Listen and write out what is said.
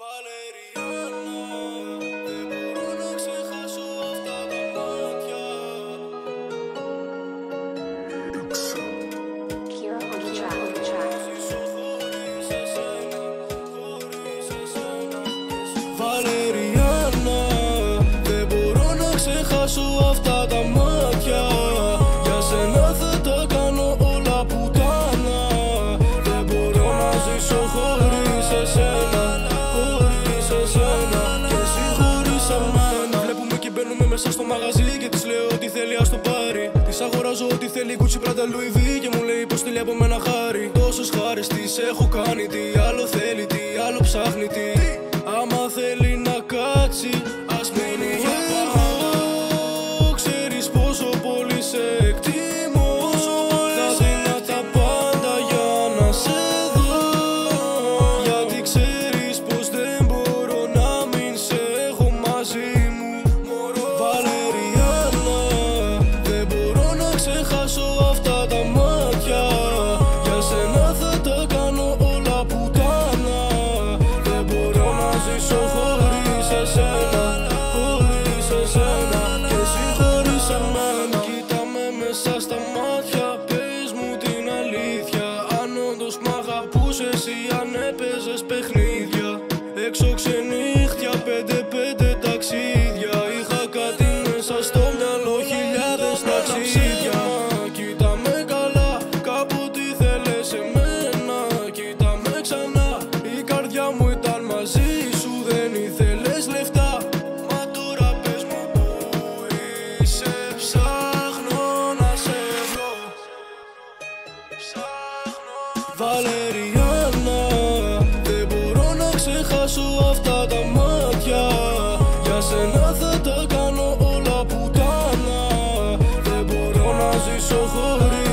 Βαλεριάνα, δεν μπορώ να ξεχάσω αυτά τα μάτια. Βαλεριάνα, δεν μπορώ να ξεχάσω αυτά τα μάτια. Για σένα θα τα κάνω όλα πουτάνα. Δεν μπορώ να ζήσω χωρίς εσένα, χωρίς εσένα και εσύ χωρίς εμένα. Βλέπουμε και μπαίνουμε μέσα στο μαγαζί και της λέω ότι θέλει ας το πάρει. Της αγοράζω ό,τι θέλει, Gucci, Prada, Louis V και μου λέει πως θέλει από μένα χάρη. Τόσες χάρες της έχω κάνει, τι άλλο θέλει, τι άλλο ψάχνει, τι. Άμα θέλει να κάτσει, ας μείνει εγώ. Ξέρεις πόσο πολύ σε εκτιμώ. Θα δίνα τα πάντα για να σε δω. Γιατί ξέρεις πως δεν μπορώ να μην σε έχω μαζί μου. Βαλεριάνα, δεν μπορώ να ξεχάσω αυτά τα μάτια. Για σένα θα τα κάνω όλα πουτάνα. Δεν μπορώ να ζήσω χωρίς εσένα, χωρίς εσένα και εσύ χωρίς εμένα. Κοίτα με μέσα στα μάτια, πες μου την αλήθεια. Αν όντως μ' αγαπούσες ή αν έπαιζες παιχνίδια. Έξω ξενύχτια, 5-5 ταξίδια. Είχα κάτι μέσα στο μυαλό, χιλιάδες ταξίδια. Κοίτα με καλά, κάποτε ήθελες εμένα. Κοίτα με ξανά, η καρδιά μου ήταν μαζί σου. Δεν ήθελες λεφτά, μα τώρα πες μου που είσαι. Ψάχνω να σε βρω, ψάχνω. Βαλεριάνα, δεν μπορώ να ξεχάσω αυτά τα μάτια. Για σένα θα τα κάνω όλα πουτάνα. Δεν μπορώ να ζήσω χωρίς